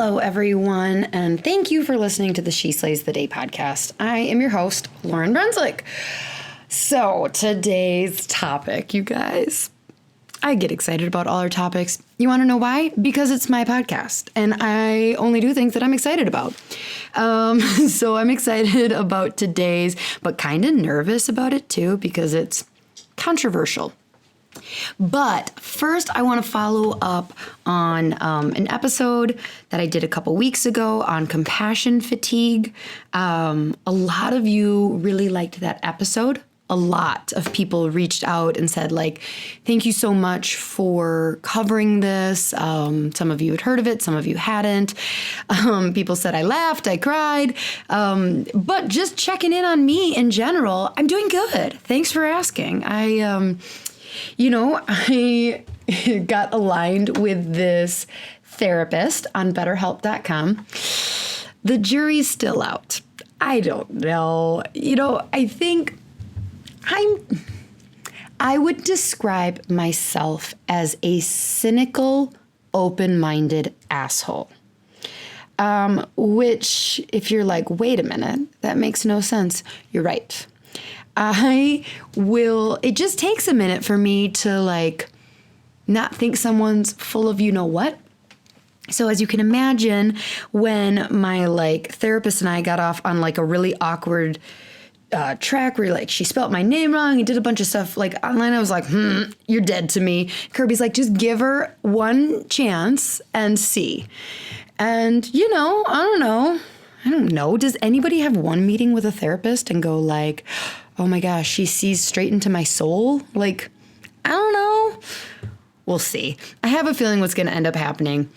Hello, everyone, and thank you for listening to the She Slays the Day podcast. I am your host, Lauryn Brunswick. So, today's topic, you guys, I get excited about all our topics. You want to know why? Because it's my podcast, and I only do things that I'm excited about. So I'm excited about today's, but kind of nervous about it too, because it's controversial. But first, I want to follow up on an episode that I did a couple weeks ago on compassion fatigue. A lot of you really liked that episode. A lot of people reached out and said, like, thank you so much for covering this. Some of you had heard of it. Some of you hadn't. People said I laughed, I cried. But just checking in on me in general, I'm doing good. Thanks for asking. I got aligned with this therapist on BetterHelp.com. The jury's still out. I don't know. I think I would describe myself as a cynical, open-minded asshole. Which, if you're like, wait a minute, that makes no sense, you're right. It just takes a minute for me to not think someone's full of you-know-what. So as you can imagine, when my therapist and I got off on a really awkward track where she spelled my name wrong and did a bunch of stuff online, I was like, you're dead to me. Kirby's like, just give her one chance and see. And, I don't know. Does anybody have one meeting with a therapist and go oh my gosh, she sees straight into my soul? I don't know. We'll see. I have a feeling what's going to end up happening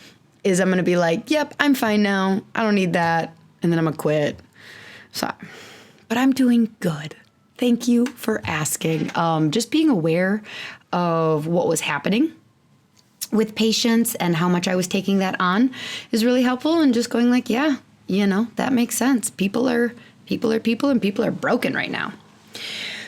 is I'm going to be like, yep, I'm fine now. I don't need that. And then I'm going to quit. But I'm doing good. Thank you for asking. Just being aware of what was happening with patients and how much I was taking that on is really helpful. And just going that makes sense. People are people and people are broken right now.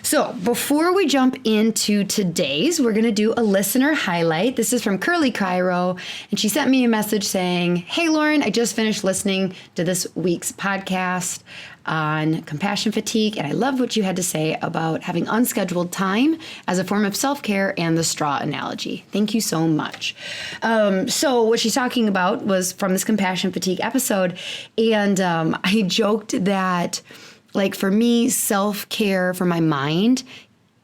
So before we jump into today's, we're going to do a listener highlight. This is from Curly Cairo, and she sent me a message saying, hey, Lauryn, I just finished listening to this week's podcast on compassion fatigue, and I loved what you had to say about having unscheduled time as a form of self-care and the straw analogy. Thank you so much. So what she's talking about was from this compassion fatigue episode, and I joked that for me, self-care for my mind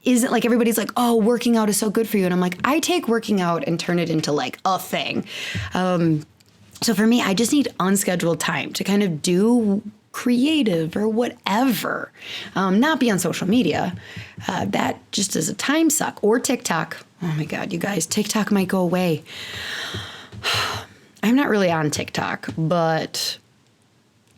isn't everybody's oh, working out is so good for you. And I'm like, I take working out and turn it into a thing. So for me, I just need unscheduled time to kind of do creative or whatever, not be on social media. That just is a time suck. Or TikTok. Oh my God, you guys, TikTok might go away. I'm not really on TikTok, but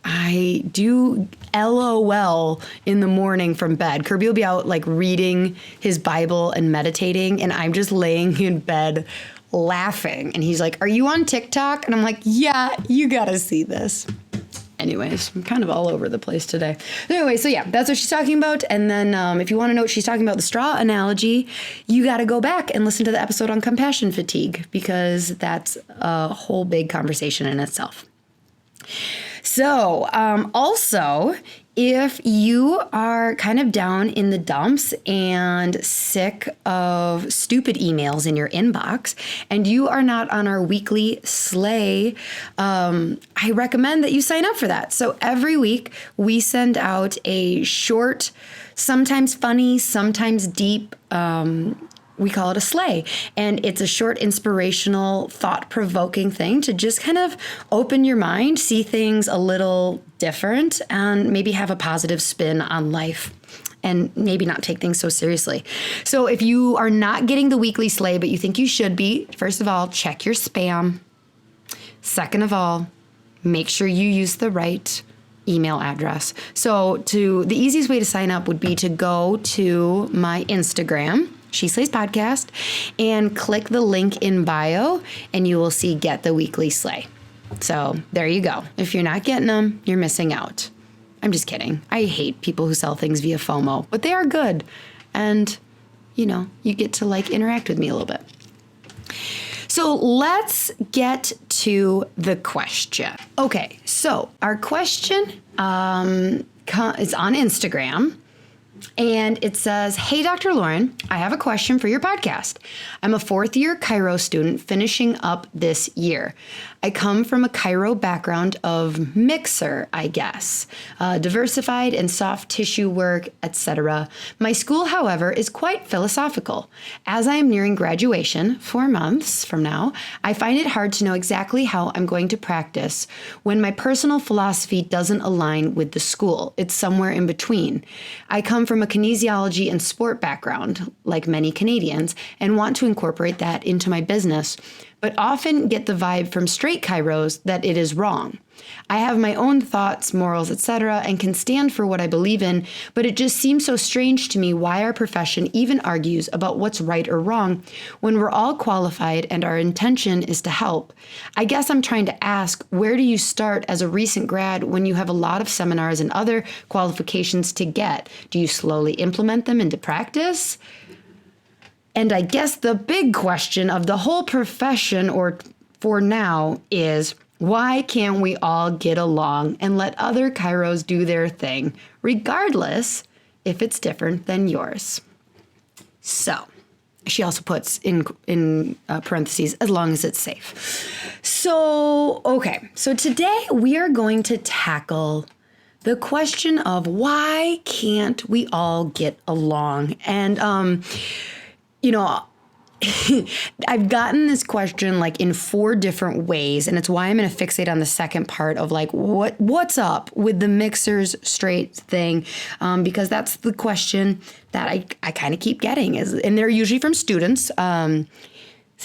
I do LOL in the morning from bed. Kirby will be out reading his Bible and meditating, and I'm just laying in bed laughing. And he's like, are you on TikTok? And I'm like, yeah, you gotta see this. Anyways, I'm kind of all over the place today. Anyway, so yeah, that's what she's talking about. And then if you want to know what she's talking about, the straw analogy, you got to go back and listen to the episode on compassion fatigue, because that's a whole big conversation in itself. So, also, if you are kind of down in the dumps and sick of stupid emails in your inbox, and you are not on our weekly sleigh, I recommend that you sign up for that. So every week we send out a short, sometimes funny, sometimes deep, we call it a sleigh, and it's a short, inspirational, thought-provoking thing to just kind of open your mind, see things a little different, and maybe have a positive spin on life, and maybe not take things so seriously. So if you are not getting the weekly sleigh, but you think you should be, first of all, check your spam. Second of all, make sure you use the right email address. So the easiest way to sign up would be to go to my Instagram, She Slays Podcast, and click the link in bio, and you will see Get the Weekly Slay. So there you go. If you're not getting them, you're missing out. I'm just kidding. I hate people who sell things via FOMO, but they are good. And, you get to interact with me a little bit. So let's get to the question. Okay, so our question is on Instagram. And it says, "Hey, Dr. Lauryn, I have a question for your podcast. I'm a fourth-year chiro student finishing up this year. I come from a chiro background of mixer, I guess, diversified and soft tissue work, etc. My school, however, is quite philosophical. As I am nearing graduation, 4 months from now, I find it hard to know exactly how I'm going to practice when my personal philosophy doesn't align with the school. It's somewhere in between. I come from a kinesiology and sport background, like many Canadians, and want to incorporate that into my business, but often get the vibe from straight chiros that it is wrong. I have my own thoughts, morals, etc., and can stand for what I believe in, but it just seems so strange to me why our profession even argues about what's right or wrong when we're all qualified and our intention is to help. I guess I'm trying to ask, where do you start as a recent grad when you have a lot of seminars and other qualifications to get? Do you slowly implement them into practice? And I guess the big question of the whole profession, or for now, is why can't we all get along and let other chiros do their thing, regardless if it's different than yours?" So she also puts in parentheses, as long as it's safe. So today we are going to tackle the question of why can't we all get along? And, I've gotten this question like in 4 different ways, and it's why I'm going to fixate on the second part of like what's up with the mixers straight thing, because that's the question that I kind of keep getting, and they're usually from students saying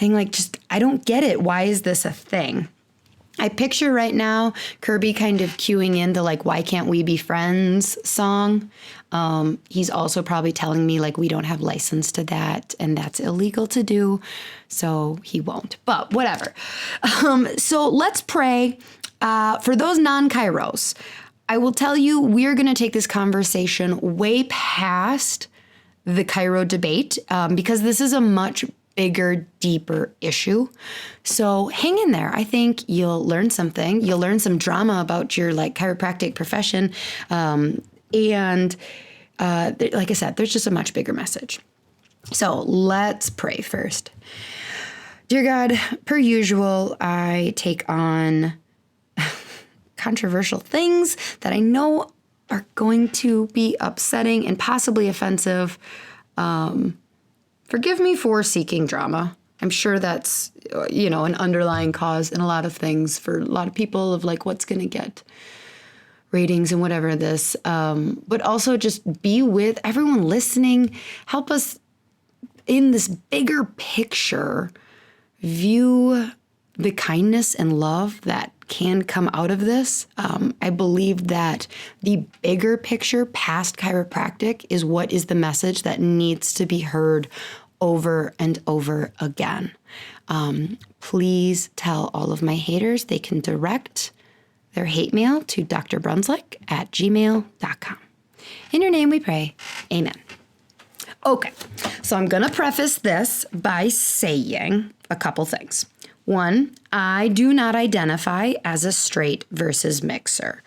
like, just I don't get it. Why is this a thing? I picture right now Kirby kind of cueing in the like, "Why can't we be friends" song. He's also probably telling me like we don't have license to that and that's illegal to do, so he won't. But whatever. So let's pray for those non-chiros. I will tell you, we're going to take this conversation way past the chiro debate because this is a much bigger, deeper issue. So hang in there. I think you'll learn something. You'll learn some drama about your like chiropractic profession. And like I said, there's just a much bigger message. So let's pray first. Dear God, per usual, I take on controversial things that I know are going to be upsetting and possibly offensive. Forgive me for seeking drama. I'm sure that's, an underlying cause in a lot of things for a lot of people of like what's going to get ratings and whatever this, but also just be with everyone listening. Help us in this bigger picture view the kindness and love that can come out of this. I believe that the bigger picture past chiropractic is what is the message that needs to be heard over and over again. Please tell all of my haters they can direct their hate mail to drbrunslick@gmail.com. In your name we pray. Amen. Okay, so I'm going to preface this by saying a couple things. One, I do not identify as a straight versus mixer.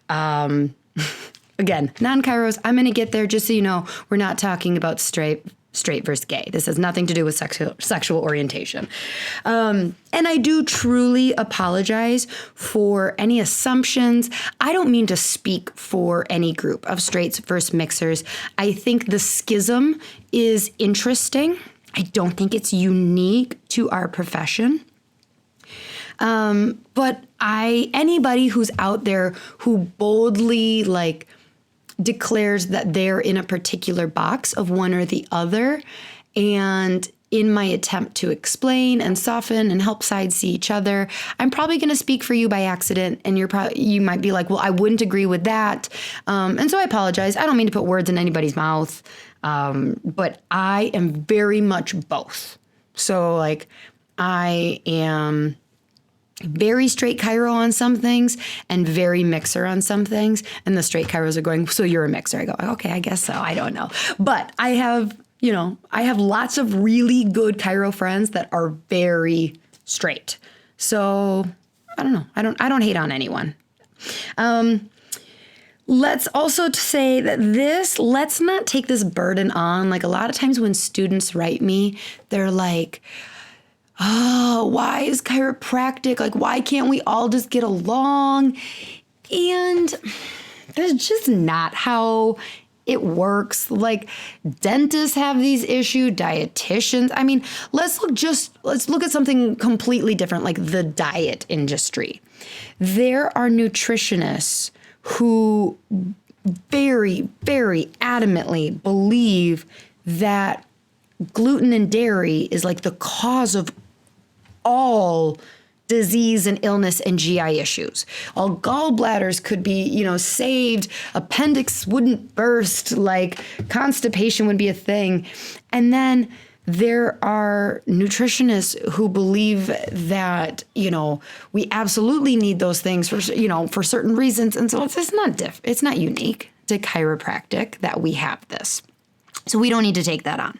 Again, non-chiros, I'm going to get there just so you know, we're not talking about straight versus gay. This has nothing to do with sexual orientation. And I do truly apologize for any assumptions. I don't mean to speak for any group of straights versus mixers. I think the schism is interesting. I don't think it's unique to our profession. But anybody who's out there who boldly declares that they're in a particular box of one or the other, and in my attempt to explain and soften and help sides see each other, I'm probably going to speak for you by accident, and you might be like, well, I wouldn't agree with that. And so I apologize. I don't mean to put words in anybody's mouth, but I am very much both. So I am very straight chiro on some things and very mixer on some things. And the straight chiros are going, so you're a mixer. I go, okay, I guess so. I don't know. But I have lots of really good chiro friends that are very straight. So I don't know. I don't hate on anyone. Let's also say that let's not take this burden on. Like a lot of times when students write me, they're like, oh, why is chiropractic? Like, why can't we all just get along? And that's just not how it works. Like dentists have these issues, dietitians. I mean, let's look at something completely different, like the diet industry. There are nutritionists who very, very adamantly believe that gluten and dairy is like the cause of all disease and illness and GI issues. All gallbladders could be, saved, appendix wouldn't burst, like constipation would be a thing. And then there are nutritionists who believe that, we absolutely need those things for certain reasons. And so it's not unique to chiropractic that we have this. So we don't need to take that on.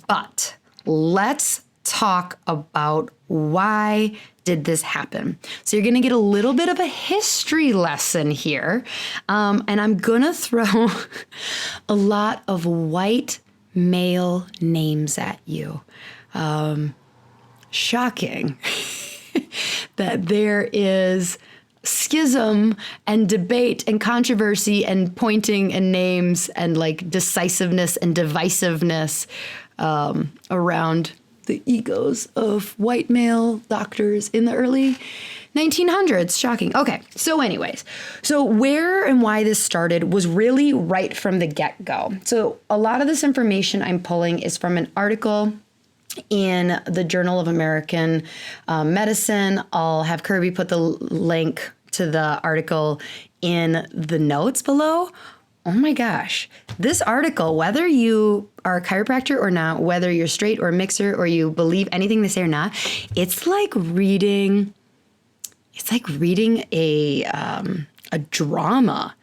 But let's talk about why did this happen. So you're going to get a little bit of a history lesson here. And I'm going to throw a lot of white male names at you. Shocking that there is schism and debate and controversy and pointing and names and like decisiveness and divisiveness around the egos of white male doctors in the early 1900s. Shocking. Okay. So anyways, where and why this started was really right from the get-go. So a lot of this information I'm pulling is from an article in the Journal of American Medicine. I'll have Kirby put the link to the article in the notes below. Oh my gosh, this article, whether you are a chiropractor or not, whether you're straight or mixer or you believe anything they say or not, it's like reading a drama.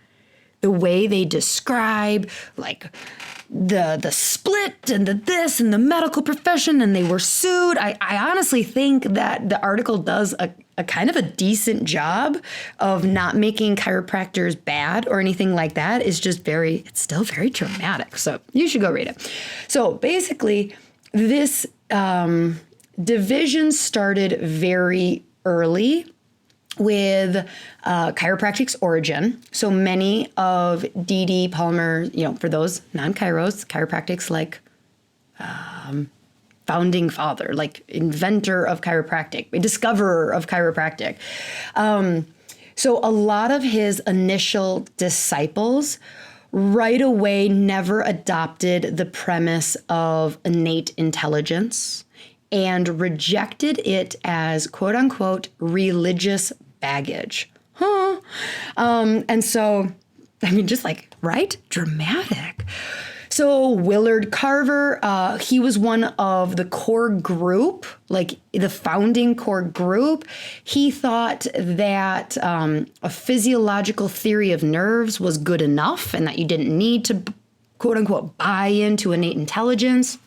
The way they describe like the split and the this and the medical profession, and they were sued. I honestly think that the article does a kind of a decent job of not making chiropractors bad or anything like that. It's still very dramatic. So you should go read it. So basically this division started very early with chiropractic's origin. So many of D.D. Palmer, for those non-chiros, chiropractic's like founding father, like inventor of chiropractic, discoverer of chiropractic. So a lot of his initial disciples right away never adopted the premise of innate intelligence and rejected it as quote unquote religious baggage. And so, just like, right? Dramatic. So Willard Carver, he was one of the core group, like the founding core group. He thought that a physiological theory of nerves was good enough and that you didn't need to, quote unquote, buy into innate intelligence.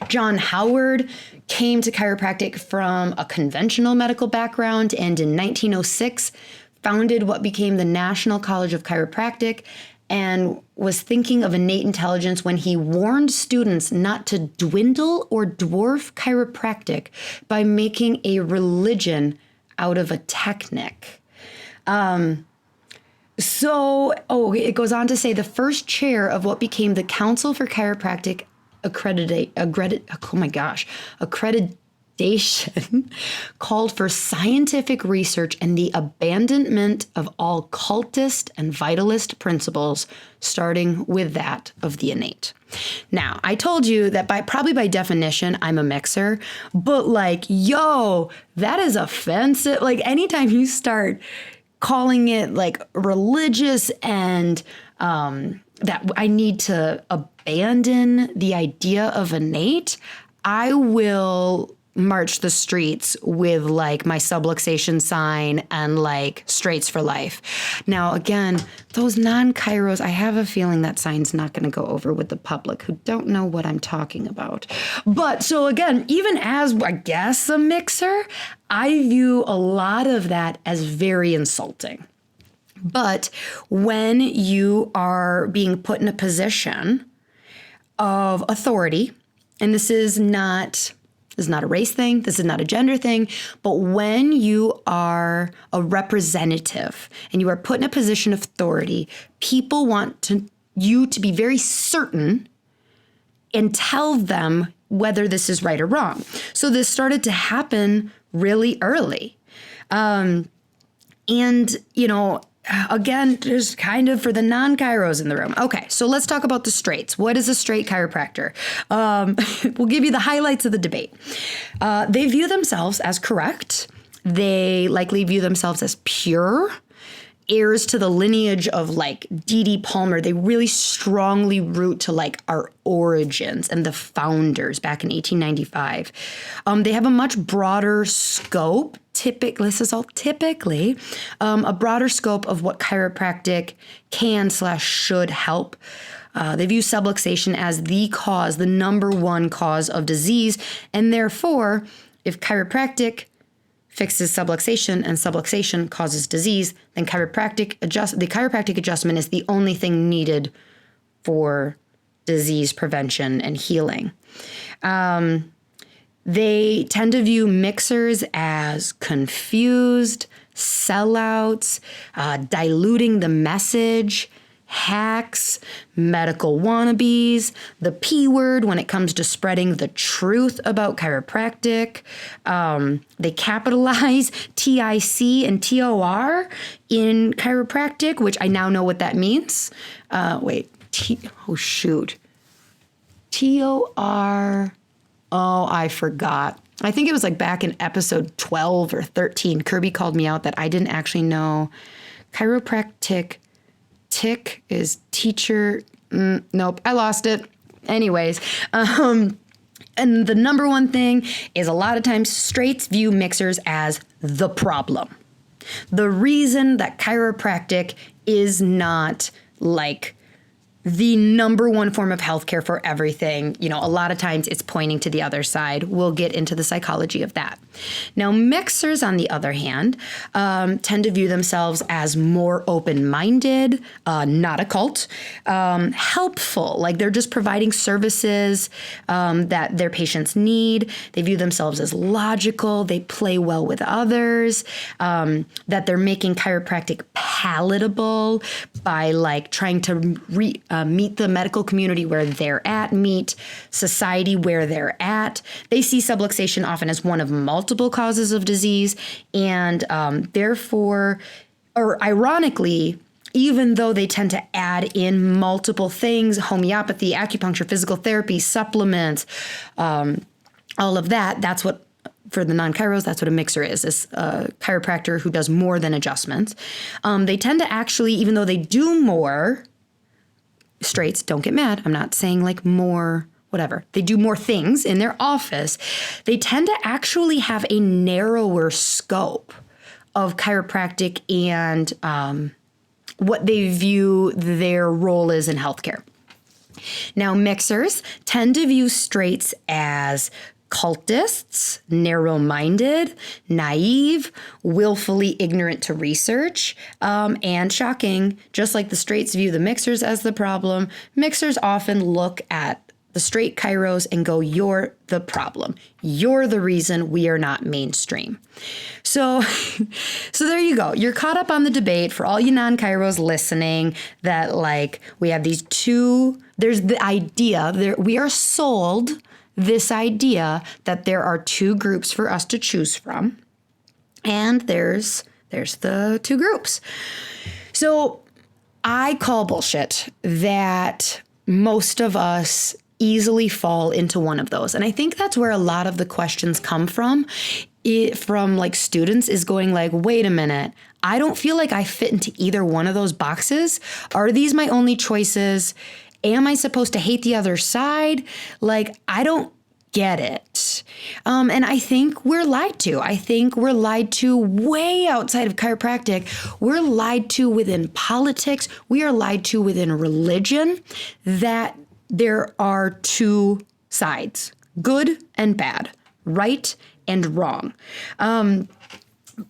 John Howard came to chiropractic from a conventional medical background and in 1906 founded what became the National College of Chiropractic and was thinking of innate intelligence when he warned students not to dwindle or dwarf chiropractic by making a religion out of a technique. It goes on to say the first chair of what became the Council for Chiropractic accreditation called for scientific research and the abandonment of all cultist and vitalist principles, starting with that of the innate. Now, I told you that probably by definition, I'm a mixer, but that is offensive. Like anytime you start calling it like religious and that I need to abandon the idea of innate, I will march the streets with like my subluxation sign and like straights for life. Now, again, those non-chiros, I have a feeling that sign's not going to go over with the public who don't know what I'm talking about. But so again, even as, I guess, a mixer, I view a lot of that as very insulting. But when you are being put in a position of authority, and this is not a race thing, this is not a gender thing, but when you are a representative and you are put in a position of authority, people want you to be very certain and tell them whether this is right or wrong. So this started to happen really early. Again, just kind of for the non-chiros in the room. Okay, so let's talk about the straights. What is a straight chiropractor? We'll give you the highlights of the debate. They view themselves as correct. They likely view themselves as pure, heirs to the lineage of like D.D. Palmer. They really strongly root to like our origins and the founders back in 1895. They have a much broader scope. This is all typically a broader scope of what chiropractic can/should help. They view subluxation as the number one cause of disease, and therefore, if chiropractic fixes subluxation and subluxation causes disease, then the chiropractic adjustment is the only thing needed for disease prevention and healing. They tend to view mixers as confused, sellouts, diluting the message, hacks, medical wannabes, the P word when it comes to spreading the truth about chiropractic. They capitalize TIC and TOR in chiropractic, which I now know what that means. TOR. Oh, I forgot. I think it was like back in episode 12 or 13, Kirby called me out that I didn't actually know chiropractic. Tick is teacher. Nope, I lost it. Anyways, and the number one thing is a lot of times straights view mixers as the problem. The reason that chiropractic is not like the number one form of healthcare for everything. A lot of times it's pointing to the other side. We'll get into the psychology of that. Now, mixers, on the other hand, tend to view themselves as more open-minded, not a cult, helpful, like they're just providing services that their patients need. They view themselves as logical. They play well with others, that they're making chiropractic palatable by like trying to meet the medical community where they're at, meet society where they're at. They see subluxation often as one of multiple causes of disease, and therefore, or ironically, even though they tend to add in multiple things, homeopathy, acupuncture, physical therapy, supplements, all of that, that's what, for the non-chiros, that's what a mixer is a chiropractor who does more than adjustments. They tend to actually, even though they do more, straights, don't get mad, I'm not saying like more, whatever. They do more things in their office. They tend to actually have a narrower scope of chiropractic and what they view their role is in healthcare. Now, mixers tend to view straights as cultists, narrow-minded, naive, willfully ignorant to research, and shocking, just like the straights view the mixers as the problem, mixers often look at the straight chiros and go, you're the problem. You're the reason we are not mainstream. So there you go. You're caught up on the debate for all you non-chiros listening that like we have these two, there's the idea, we are sold this idea that there are two groups for us to choose from, and there's the two groups. So I call bullshit that most of us easily fall into one of those. And I think that's where a lot of the questions come from like students is going like, wait a minute, I don't feel like I fit into either one of those boxes. Are these my only choices? Am I supposed to hate the other side? Like, I don't get it. And I think we're lied to. I think we're lied to way outside of chiropractic. We're lied to within politics. We are lied to within religion that there are two sides, good and bad, right and wrong.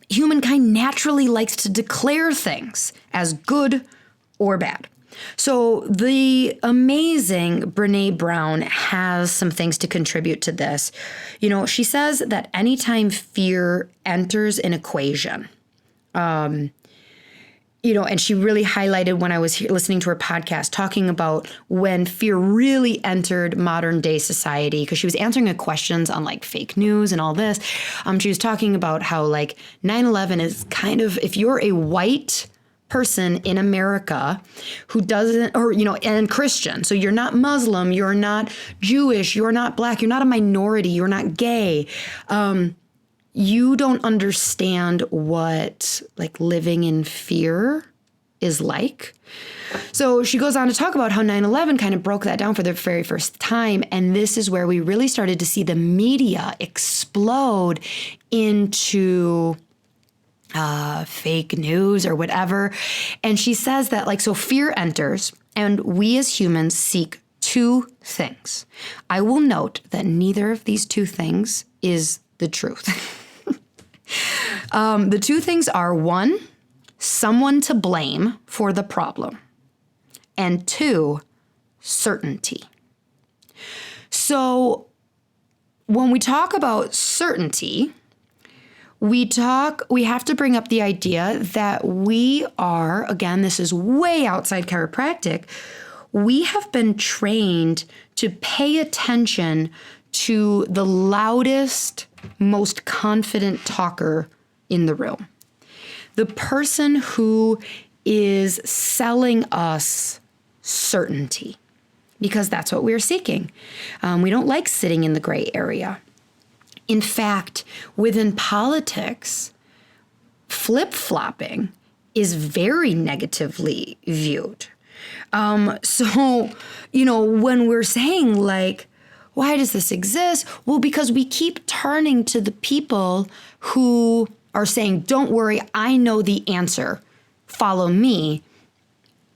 Humankind naturally likes to declare things as good or bad. So the amazing Brené Brown has some things to contribute to this. She says that anytime fear enters an equation, and she really highlighted when I was listening to her podcast talking about when fear really entered modern day society, because she was answering questions on like fake news and all this. She was talking about how like 9/11 is kind of, if you're a white person in America who doesn't, or, and Christian, so you're not Muslim, you're not Jewish, you're not Black, you're not a minority, you're not gay, you don't understand what like living in fear is like. So she goes on to talk about how 9/11 kind of broke that down for the very first time. And this is where we really started to see the media explode into fake news or whatever. And she says that like, so fear enters and we as humans seek two things. I will note that neither of these two things is the truth. The two things are, one, someone to blame for the problem, and two, certainty. So when we talk about certainty, we have to bring up the idea that we are, again, this is way outside chiropractic, we have been trained to pay attention to the loudest, most confident talker in the room. The person who is selling us certainty, because that's what we're seeking. We don't like sitting in the gray area. In fact, within politics, flip-flopping is very negatively viewed. So, when we're saying like, why does this exist? Well, because we keep turning to the people who are saying, don't worry, I know the answer, follow me.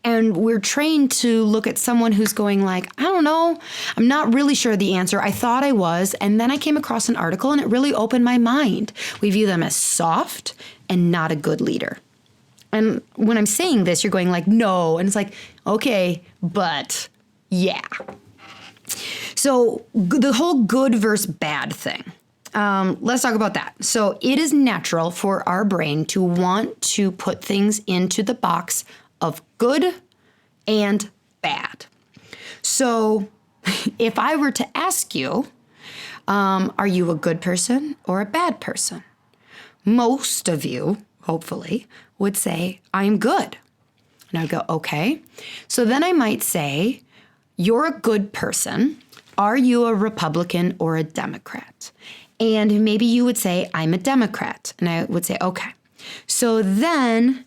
And we're trained to look at someone who's going like, I don't know, I'm not really sure the answer. I thought I was. And then I came across an article and it really opened my mind. We view them as soft and not a good leader. And when I'm saying this, you're going like, no. And it's like, okay, but yeah. So the whole good versus bad thing. Let's talk about that. So it is natural for our brain to want to put things into the box of good and bad. So if I were to ask you, are you a good person or a bad person? Most of you, hopefully, would say, I'm good. And I'd go, okay. So then I might say, you're a good person. Are you a Republican or a Democrat? And maybe you would say, I'm a Democrat. And I would say, okay. So then,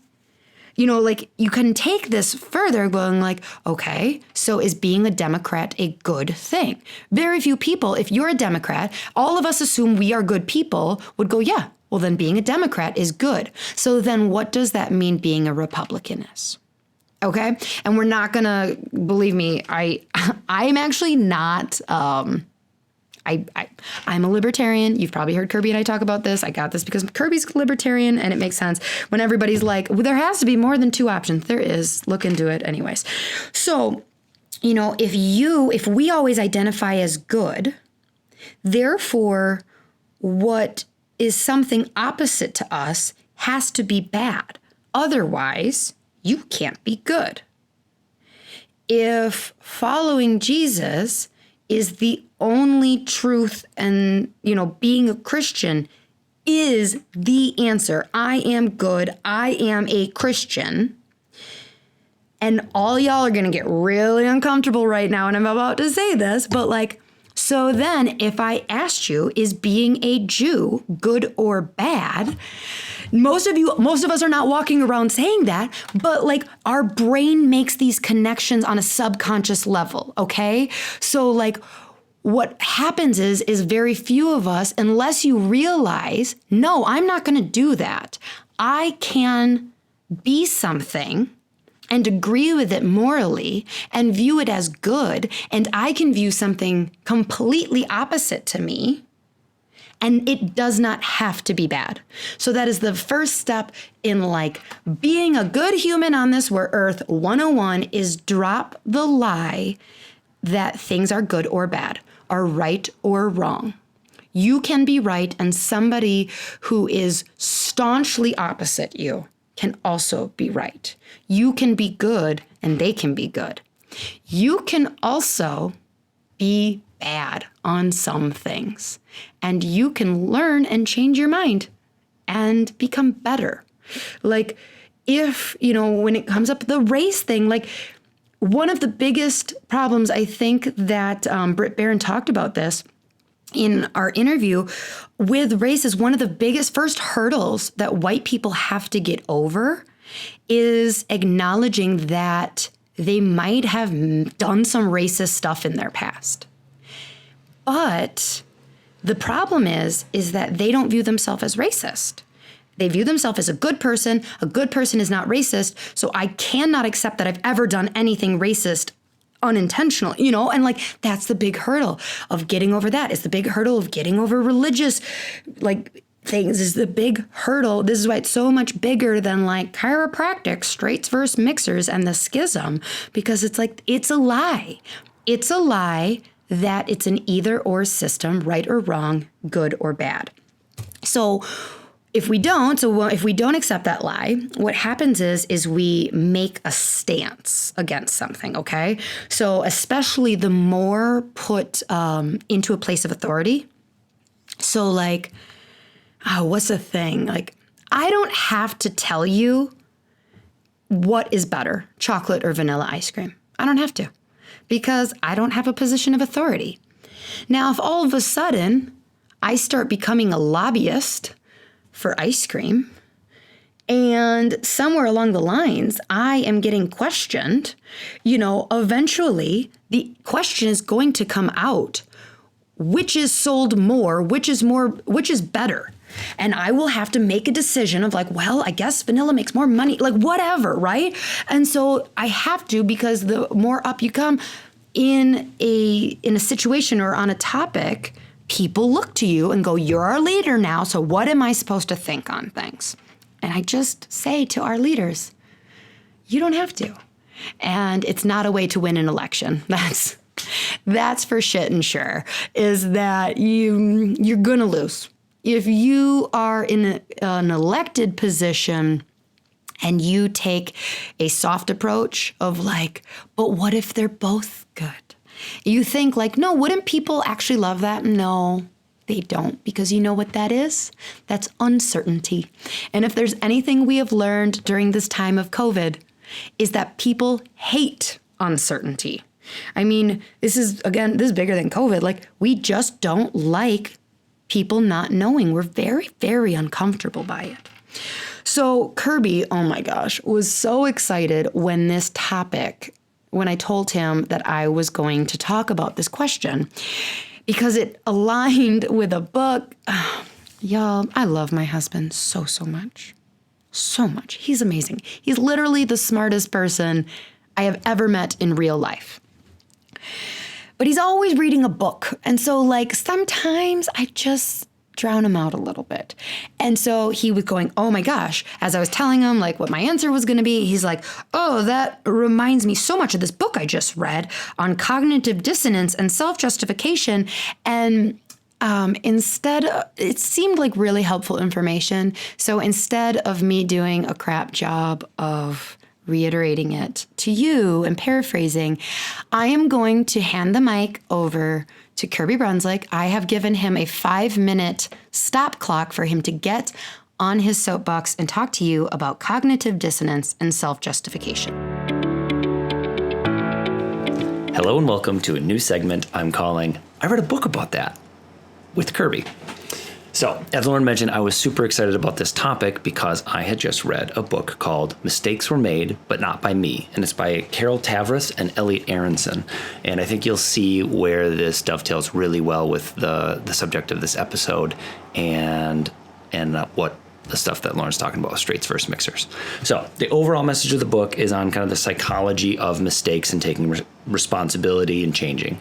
like you can take this further going like, okay, so is being a Democrat a good thing? Very few people, if you're a Democrat, all of us assume we are good people, would go, yeah, well then being a Democrat is good. So then what does that mean being a Republican is? Okay. And we're not going to, believe me, I'm actually not, I'm a libertarian. You've probably heard Kirby and I talk about this. I got this because Kirby's a libertarian and it makes sense when everybody's like, well, there has to be more than two options. There is. Look into it anyways. So, if we always identify as good, therefore what is something opposite to us has to be bad. Otherwise, you can't be good. If following Jesus is the only truth and, being a Christian is the answer. I am good. I am a Christian. And all y'all are going to get really uncomfortable right now. And I'm about to say this, but so then if I asked you, is being a Jew good or bad? Most of us are not walking around saying that, but our brain makes these connections on a subconscious level. Okay. So what happens is very few of us, unless you realize, no, I'm not going to do that. I can be something and agree with it morally and view it as good, and I can view something completely opposite to me, and it does not have to be bad. So that is the first step in like being a good human on this earth. 101 is drop the lie that things are good or bad, are right or wrong. You can be right, and somebody who is staunchly opposite you can also be right. You can be good, and they can be good. You can also be bad on some things, and you can learn and change your mind and become better. Like if, when it comes up the race thing, like one of the biggest problems, I think that Britt Barron talked about this in our interview with race, is one of the biggest first hurdles that white people have to get over is acknowledging that they might have done some racist stuff in their past. But the problem is that they don't view themselves as racist. They view themselves as a good person. A good person is not racist. So I cannot accept that I've ever done anything racist unintentionally, and like that's the big hurdle of getting over that. It's the big hurdle of getting over religious like things is the big hurdle. This is why it's so much bigger than like chiropractic, straights versus mixers, and the schism, because it's like, it's a lie. It's a lie that it's an either or system, right or wrong, good or bad. So if we don't accept that lie, what happens is we make a stance against something, okay? So especially the more put into a place of authority. So like, what's the thing? Like, I don't have to tell you what is better, chocolate or vanilla ice cream. I don't have to, because I don't have a position of authority. Now, if all of a sudden I start becoming a lobbyist for ice cream, and somewhere along the lines, I am getting questioned, eventually the question is going to come out, which is sold more, which is better. And I will have to make a decision of like, well, I guess vanilla makes more money, like whatever, right? And so I have to, because the more up you come in a situation or on a topic, people look to you and go, you're our leader now, so what am I supposed to think on things? And I just say to our leaders, you don't have to. And it's not a way to win an election. That's for shit and sure, is that you're going to lose. If you are in an elected position and you take a soft approach of like, but what if they're both good? You think like, no, wouldn't people actually love that? No, they don't, because you know what that is? That's uncertainty. And if there's anything we have learned during this time of COVID, is that people hate uncertainty. I mean, this is bigger than COVID. Like, we just don't like people not knowing. We're very, very uncomfortable by it. So Kirby, oh my gosh, was so excited when I told him that I was going to talk about this question, because it aligned with a book. Y'all, I love my husband so much. So much. He's amazing. He's literally the smartest person I have ever met in real life. But he's always reading a book. And so like sometimes I just drown him out a little bit. And so he was going, oh my gosh, as I was telling him like what my answer was going to be, he's like, oh, that reminds me so much of this book I just read on cognitive dissonance and self-justification. And it seemed like really helpful information. So instead of me doing a crap job of reiterating it to you and paraphrasing, I am going to hand the mic over to Kirby Brunswick. I have given him a 5-minute stop clock for him to get on his soapbox and talk to you about cognitive dissonance and self-justification. Hello and welcome to a new segment I'm calling I Read a Book About That with Kirby. So, as Lauryn mentioned, I was super excited about this topic because I had just read a book called Mistakes Were Made, but Not by Me. And it's by Carol Tavris and Elliot Aronson. And I think you'll see where this dovetails really well with the subject of this episode and what the stuff that Lauryn's talking about with straights versus mixers. So the overall message of the book is on kind of the psychology of mistakes and taking responsibility and changing.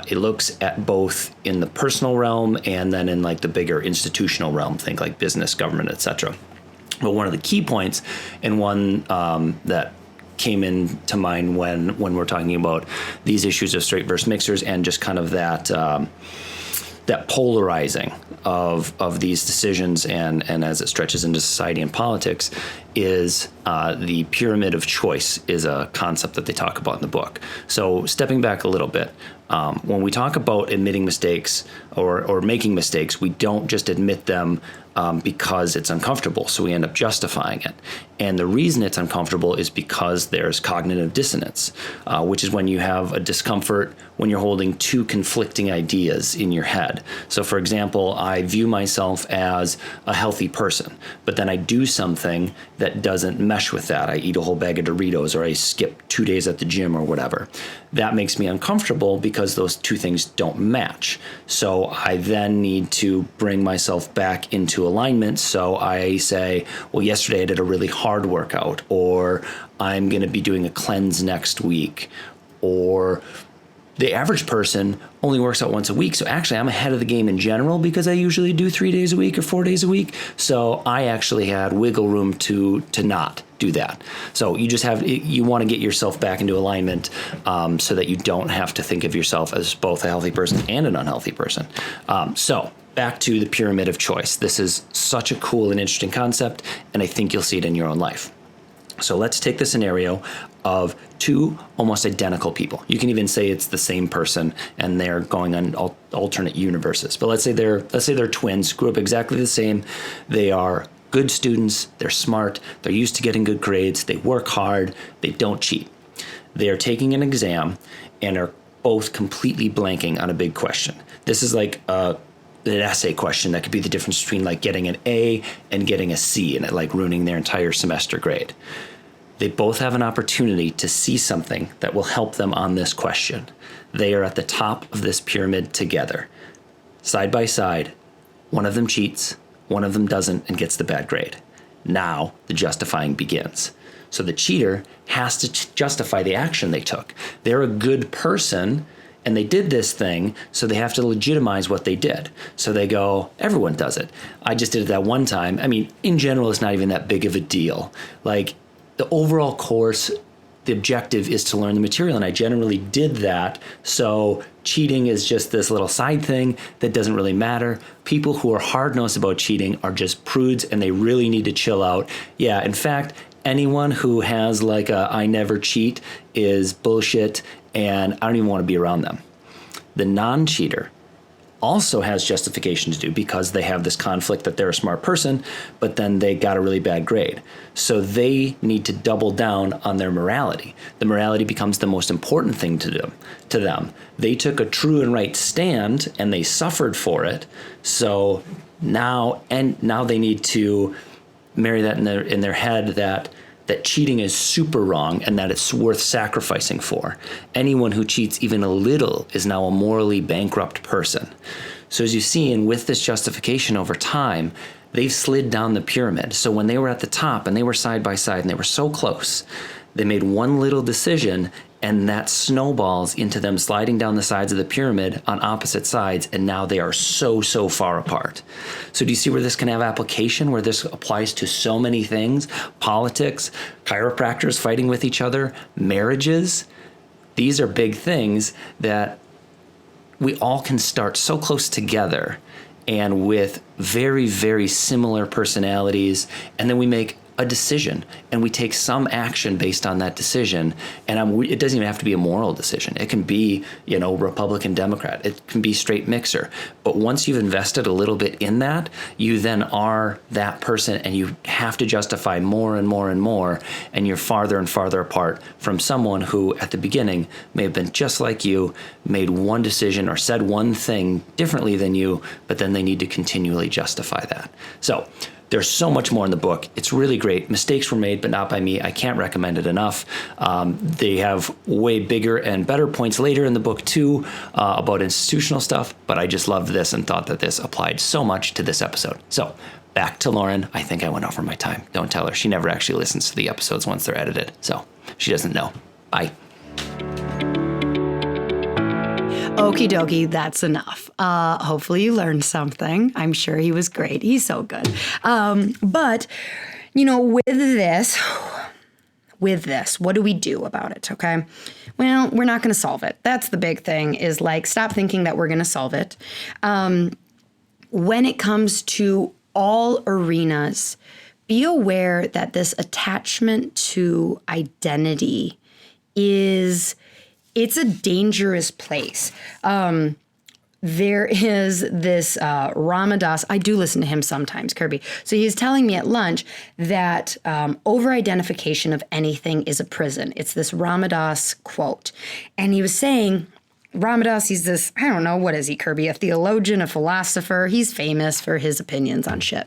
It looks at both in the personal realm and then in like the bigger institutional realm, think like business, government, etc. But one of the key points, and one that came into mind when we're talking about these issues of straight versus mixers and just kind of that polarizing of these decisions and as it stretches into society and politics is the pyramid of choice is a concept that they talk about in the book. So stepping back a little bit, when we talk about admitting mistakes or making mistakes, we don't just admit them because it's uncomfortable, so we end up justifying it. And the reason it's uncomfortable is because there's cognitive dissonance, which is when you have a discomfort when you're holding two conflicting ideas in your head. So for example, I view myself as a healthy person, but then I do something that doesn't mesh with that. I eat a whole bag of Doritos or I skip 2 days at the gym or whatever. That makes me uncomfortable because those two things don't match. So I then need to bring myself back into alignment. So I say, well, yesterday I did a really hard workout, or I'm going to be doing a cleanse next week, or the average person only works out once a week. So actually I'm ahead of the game in general because I usually do 3 days a week or 4 days a week. So I actually had wiggle room to not do that. So you want to get yourself back into alignment so that you don't have to think of yourself as both a healthy person and an unhealthy person. So back to the pyramid of choice. This is such a cool and interesting concept, and I think you'll see it in your own life. So let's take the scenario of two almost identical people. You can even say it's the same person and they're going on alternate universes. But let's say they're twins, grew up exactly the same. They are good students, they're smart, they're used to getting good grades, they work hard, they don't cheat. They are taking an exam and are both completely blanking on a big question. This is like an essay question that could be the difference between like getting an A and getting a C and it like ruining their entire semester grade. They both have an opportunity to see something that will help them on this question. They are at the top of this pyramid together. Side by side, one of them cheats, one of them doesn't and gets the bad grade. Now the justifying begins. So the cheater has to justify the action they took. They're a good person and they did this thing, so they have to legitimize what they did. So they go, everyone does it. I just did it that one time. I mean, in general, it's not even that big of a deal. Like, the overall course, the objective is to learn the material, and I generally did that. So cheating is just this little side thing that doesn't really matter. People who are hard-nosed about cheating are just prudes, and they really need to chill out. Yeah, in fact, anyone who has like a I never cheat is bullshit, and I don't even want to be around them. The non-cheater also has justification to do because they have this conflict that they're a smart person, but then they got a really bad grade. So they need to double down on their morality. The morality becomes the most important thing to them. They took a true and right stand and they suffered for it. So now they need to marry that in their head that cheating is super wrong and that it's worth sacrificing for. Anyone who cheats even a little is now a morally bankrupt person. So as you see, and with this justification over time, they've slid down the pyramid. So when they were at the top and they were side by side and they were so close, they made one little decision and that snowballs into them sliding down the sides of the pyramid on opposite sides, and now they are so far apart. So do you see where this can have application, where this applies to so many things? Politics, chiropractors fighting with each other, marriages. These are big things that we all can start so close together and with very, very similar personalities, and then we make a decision, and we take some action based on that decision. And it doesn't even have to be a moral decision. It can be, Republican, Democrat. It can be straight mixer. But once you've invested a little bit in that, you then are that person, and you have to justify more and more and more, and you're farther and farther apart from someone who at the beginning may have been just like you, made one decision or said one thing differently than you, but then they need to continually justify that. So there's so much more in the book. It's really great. Mistakes were made, but not by me. I can't recommend it enough. They have way bigger and better points later in the book too, about institutional stuff, but I just loved this and thought that this applied so much to this episode. So back to Lauryn. I think I went over my time. Don't tell her. She never actually listens to the episodes once they're edited, so she doesn't know. Bye. Okie dokie, that's enough. Hopefully you learned something. I'm sure he was great. He's so good. But, with this, what do we do about it, okay? Well, we're not going to solve it. That's the big thing, is stop thinking that we're going to solve it. When it comes to all arenas, be aware that this attachment to identity it's a dangerous place. There is this Ramadas. I do listen to him sometimes, Kirby. So he's telling me at lunch that over-identification of anything is a prison. It's this Ramadas quote. And he was saying, Ramadas, he's this, I don't know, what is he, Kirby? A theologian, a philosopher. He's famous for his opinions on shit.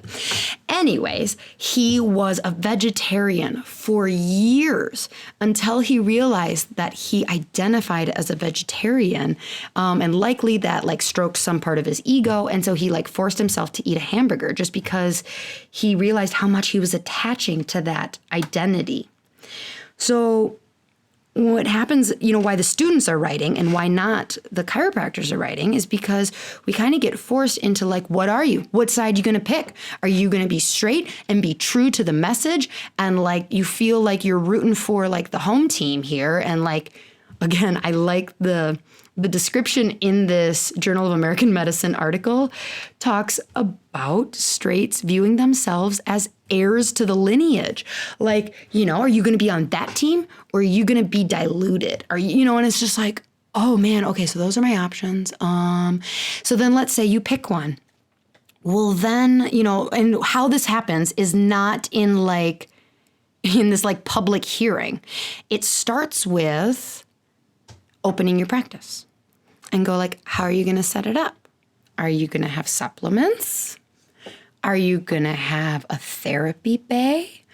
Anyways, he was a vegetarian for years until he realized that he identified as a vegetarian, and likely that stroked some part of his ego. And so he forced himself to eat a hamburger just because he realized how much he was attaching to that identity. So what happens, why the students are writing and why not the chiropractors are writing is because we kind of get forced into what are you? What side are you going to pick? Are you going to be straight and be true to the message? And you feel like you're rooting for the home team here. And again, I like the description in this Journal of American Medicine article talks about straights viewing themselves as heirs to the lineage. Are you going to be on that team or are you going to be diluted? Are you, and it's just oh man, okay, so those are my options. So then let's say you pick one. Well then, and how this happens is not in this public hearing. It starts with opening your practice and go how are you going to set it up? Are you going to have supplements? Are you going to have a therapy bay?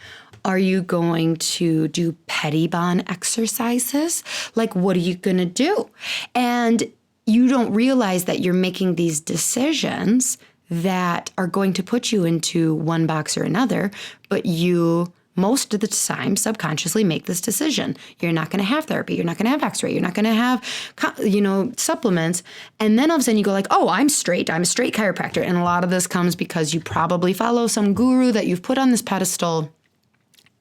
Are you going to do Pettibon exercises? What are you going to do? And you don't realize that you're making these decisions that are going to put you into one box or another, but you most of the time subconsciously make this decision. You're not going to have therapy. You're not going to have x-ray. You're not going to have, supplements. And then all of a sudden you go oh, I'm straight. I'm a straight chiropractor. And a lot of this comes because you probably follow some guru that you've put on this pedestal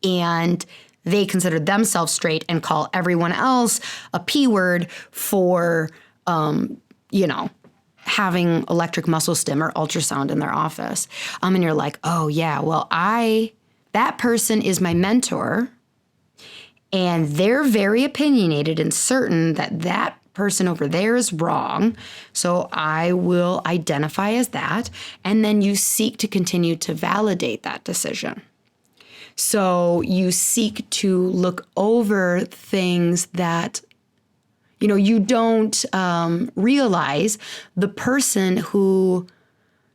and they consider themselves straight and call everyone else a P word for, having electric muscle stim or ultrasound in their office. And you're oh yeah, well, that person is my mentor, and they're very opinionated and certain that person over there is wrong, so I will identify as that, and then you seek to continue to validate that decision. So you seek to look over things that, you don't realize the person who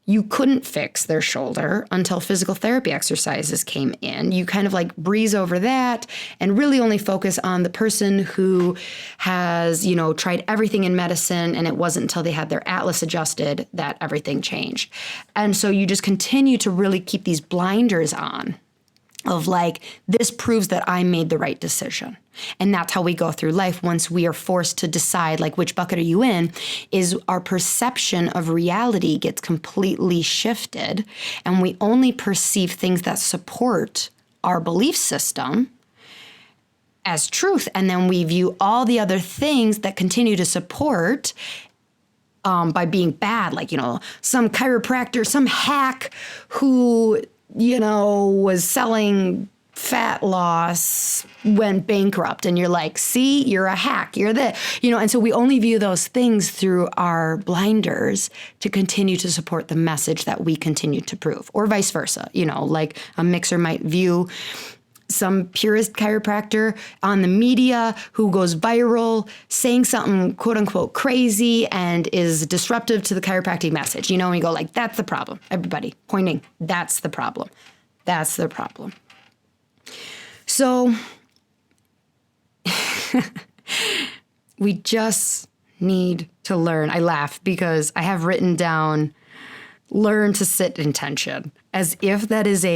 you couldn't fix their shoulder until physical therapy exercises came in. You kind of breeze over that and really only focus on the person who has, tried everything in medicine, and it wasn't until they had their atlas adjusted that everything changed. And so you just continue to really keep these blinders on of this proves that I made the right decision. And that's how we go through life once we are forced to decide which bucket are you in, is our perception of reality gets completely shifted, and we only perceive things that support our belief system as truth. And then we view all the other things that continue to support by being bad, some chiropractor, some hack who was selling fat loss, went bankrupt, and you're like, see, you're a hack, you're and so we only view those things through our blinders to continue to support the message that we continue to prove, or vice versa. Like a mixer might view some purist chiropractor on the media who goes viral saying something quote unquote crazy and is disruptive to the chiropractic message, and you go like, that's the problem. Everybody pointing, that's the problem. That's the problem. So we just need to learn. I laugh because I have written down, learn to sit in tension, as if that is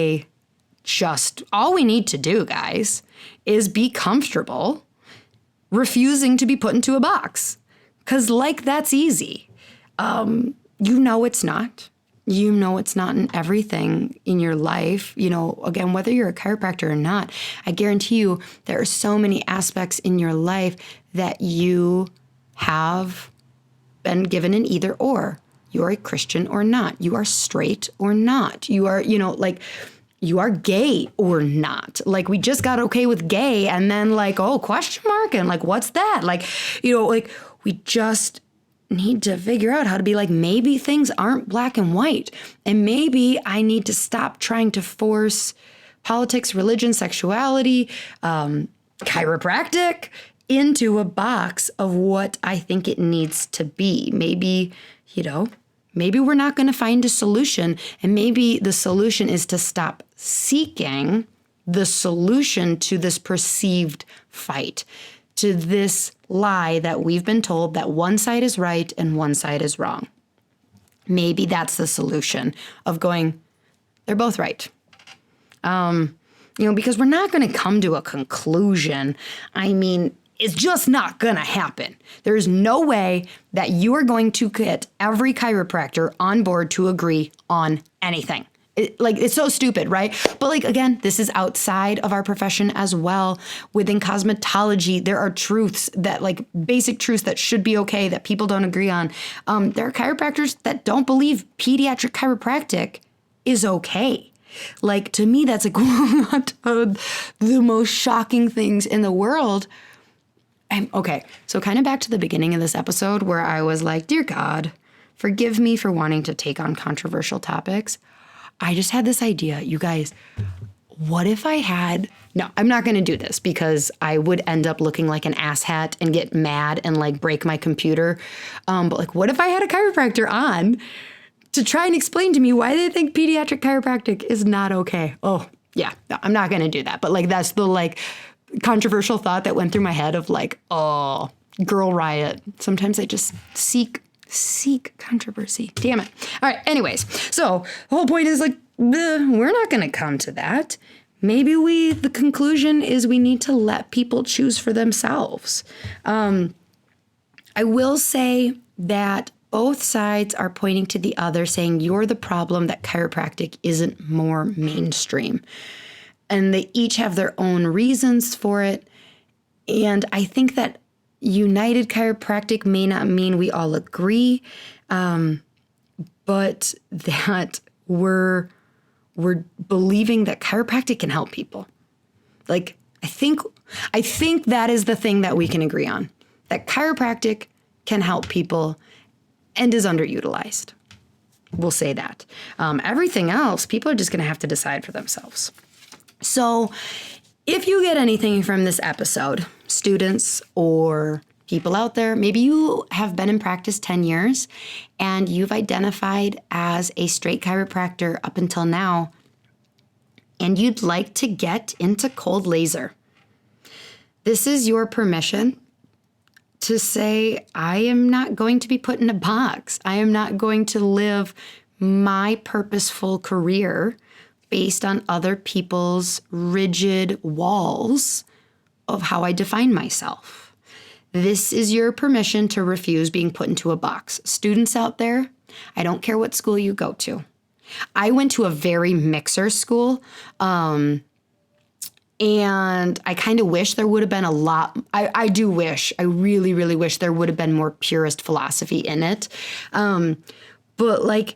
just all we need to do, guys, is be comfortable refusing to be put into a box. Because that's easy. It's not. It's not in everything in your life. Again, whether you're a chiropractor or not, I guarantee you there are so many aspects in your life that you have been given an either or. You are a Christian or not. You are straight or not. You are, you are gay or not. Like, we just got okay with gay and then question mark and what's that? We just need to figure out how to be maybe things aren't black and white. And maybe I need to stop trying to force politics, religion, sexuality, chiropractic into a box of what I think it needs to be. Maybe, maybe we're not going to find a solution. And maybe the solution is to stop seeking the solution to this perceived fight, to this lie that we've been told that one side is right and one side is wrong. Maybe that's the solution of going, they're both right. Because we're not going to come to a conclusion. It's just not going to happen. There's no way that you are going to get every chiropractor on board to agree on anything. It's so stupid, right? But again, this is outside of our profession as well. Within cosmetology, there are truths that basic truths that should be okay that people don't agree on. There are chiropractors that don't believe pediatric chiropractic is okay. To me, that's one of the most shocking things in the world. Okay, so kind of back to the beginning of this episode where I was like, dear God, forgive me for wanting to take on controversial topics. I just had this idea, you guys, what if I had, no, I'm not going to do this because I would end up looking like an asshat and get mad and break my computer. But what if I had a chiropractor on to try and explain to me why they think pediatric chiropractic is not okay? Oh, yeah, no, I'm not going to do that. But that's the controversial thought that went through my head of oh, girl riot. Sometimes I just seek controversy. Damn it. All right. Anyways, so the whole point is we're not going to come to that. Maybe the conclusion is we need to let people choose for themselves. I will say that both sides are pointing to the other, saying you're the problem that chiropractic isn't more mainstream. And they each have their own reasons for it. And I think that united chiropractic may not mean we all agree, but that we're believing that chiropractic can help people. I think that is the thing that we can agree on, that chiropractic can help people and is underutilized. We'll say that. Everything else, people are just going to have to decide for themselves. So if you get anything from this episode, students or people out there, maybe you have been in practice 10 years and you've identified as a straight chiropractor up until now, and you'd like to get into cold laser. This is your permission to say, I am not going to be put in a box. I am not going to live my purposeful career based on other people's rigid walls of how I define myself. This is your permission to refuse being put into a box. Students out there, I don't care what school you go to. I went to a very mixer school, and I kind of wish there would have been a lot. I do wish, I really, really wish there would have been more purist philosophy in it. But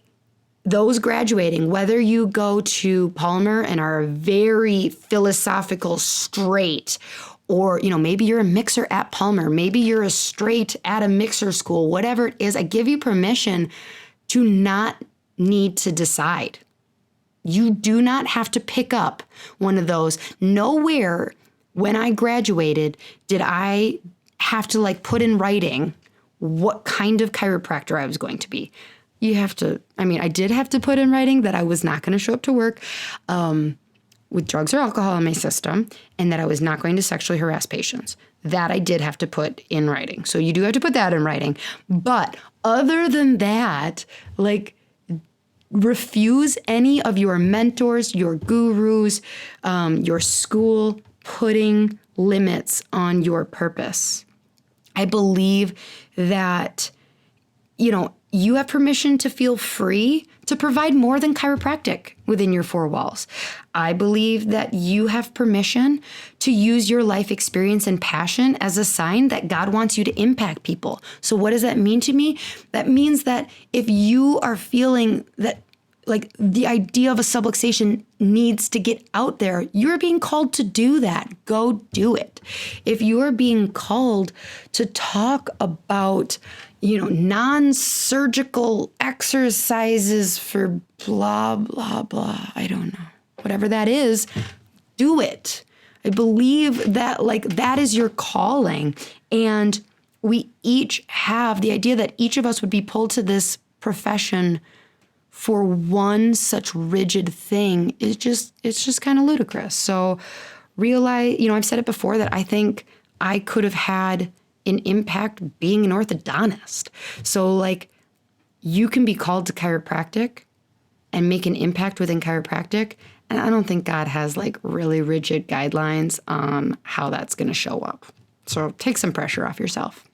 those graduating, whether you go to Palmer and are very philosophical straight, or, maybe you're a mixer at Palmer, maybe you're a straight at a mixer school, whatever it is, I give you permission to not need to decide. You do not have to pick up one of those. Nowhere when I graduated did I have to put in writing what kind of chiropractor I was going to be. I did have to put in writing that I was not going to show up to work with drugs or alcohol in my system, and that I was not going to sexually harass patients. That I did have to put in writing. So you do have to put that in writing. But other than that, refuse any of your mentors, your gurus, your school putting limits on your purpose. I believe that, you have permission to feel free to provide more than chiropractic within your four walls. I believe that you have permission to use your life experience and passion as a sign that God wants you to impact people. So what does that mean to me? That means that if you are feeling that the idea of a subluxation needs to get out there, you're being called to do that. Go do it. If you are being called to talk about non-surgical exercises for blah, blah, blah, I don't know, whatever that is, do it. I believe that that is your calling. And we each have the idea that each of us would be pulled to this profession for one such rigid thing. It's just kind of ludicrous. So realize, I've said it before that I think I could have had an impact being an orthodontist. So you can be called to chiropractic and make an impact within chiropractic. And I don't think God has really rigid guidelines on how that's going to show up. So take some pressure off yourself.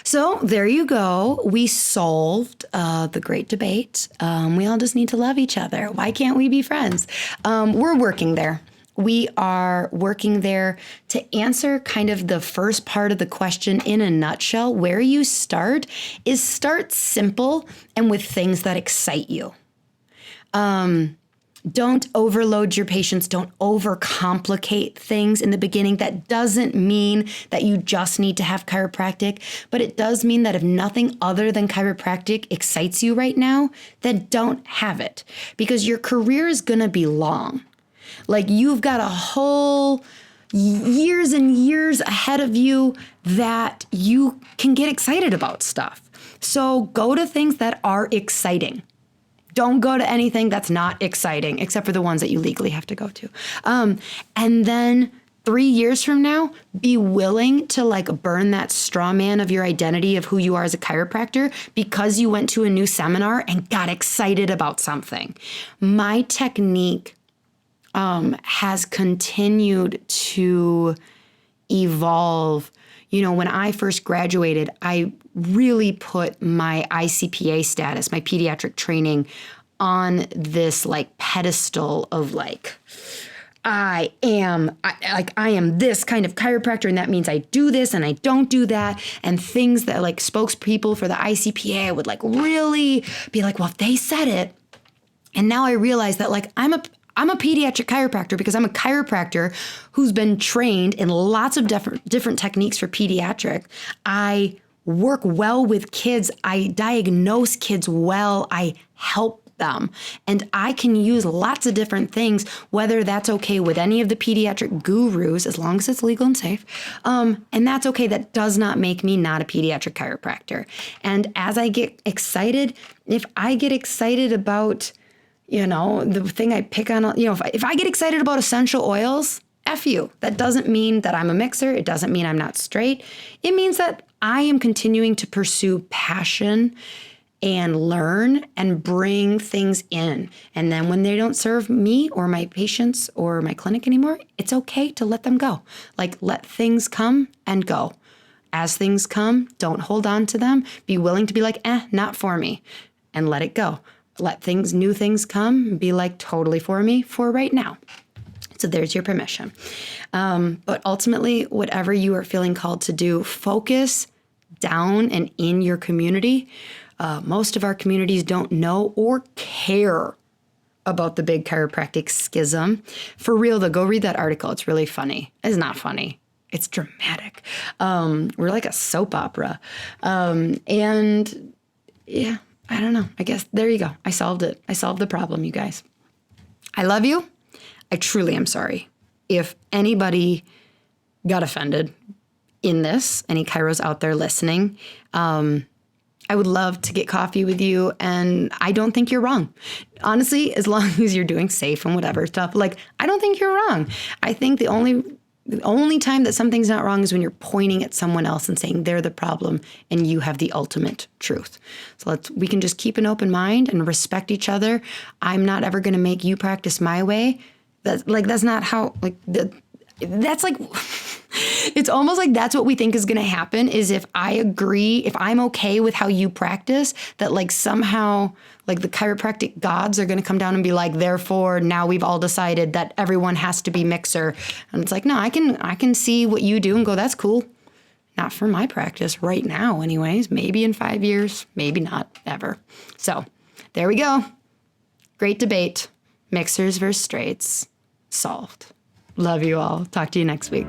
So there you go. We solved the great debate. We all just need to love each other. Why can't we be friends? We're working there. We are working there to answer kind of the first part of the question in a nutshell. Where you start is start simple and with things that excite you. Don't overload your patients. Don't overcomplicate things in the beginning. That doesn't mean that you just need to have chiropractic, but it does mean that if nothing other than chiropractic excites you right now, then don't have it, because your career is going to be long. You've got a whole years and years ahead of you that you can get excited about stuff. So go to things that are exciting. Don't go to anything that's not exciting, except for the ones that you legally have to go to. And then 3 years from now, be willing to burn that straw man of your identity of who you are as a chiropractor because you went to a new seminar and got excited about something. My technique has continued to evolve. When I first graduated, I really put my ICPA status, my pediatric training, on this pedestal of I am this kind of chiropractor, and that means I do this and I don't do that, and things that spokespeople for the ICPA would really be well, if they said it. And now I realize that I'm a pediatric chiropractor because I'm a chiropractor who's been trained in lots of different techniques for pediatric. I work well with kids. I diagnose kids well. I help them. And I can use lots of different things, whether that's okay with any of the pediatric gurus, as long as it's legal and safe. And that's okay. That does not make me not a pediatric chiropractor. And as I get excited, if I get excited about the thing I pick on, if I get excited about essential oils, F you. That doesn't mean that I'm a mixer. It doesn't mean I'm not straight. It means that I am continuing to pursue passion and learn and bring things in. And then when they don't serve me or my patients or my clinic anymore, it's okay to let them go. Let things come and go. As things come, don't hold on to them. Be willing to be not for me, and let it go. Let new things come, be totally for me for right now. So there's your permission. But ultimately, whatever you are feeling called to do, focus down and in your community Most of our communities don't know or care about the big chiropractic schism. For real, though, go read that article. It's really funny. It's not funny. It's dramatic. We're like a soap opera. And yeah, I don't know. I guess there you go. I solved it. I solved the problem, you guys. I love you. I truly am sorry. If anybody got offended in this, any chiros out there listening, I would love to get coffee with you, and I don't think you're wrong. Honestly, as long as you're doing safe and whatever stuff, like, I don't think you're wrong. I think the only time that something's not wrong is when you're pointing at someone else and saying they're the problem and you have the ultimate truth. So we can just keep an open mind and respect each other. I'm not ever going to make you practice my way. That's not how, that's like, it's almost like that's what we think is going to happen, is if I agree, if I'm okay with how you practice, that like somehow like the chiropractic gods are going to come down and be like, therefore now we've all decided that everyone has to be mixer. And it's like, no, I can see what you do and go, that's cool. Not for my practice right now anyways, maybe in 5 years, maybe not ever. So there we go. Great debate. Mixers versus straights. Solved. Love you all. Talk to you next week.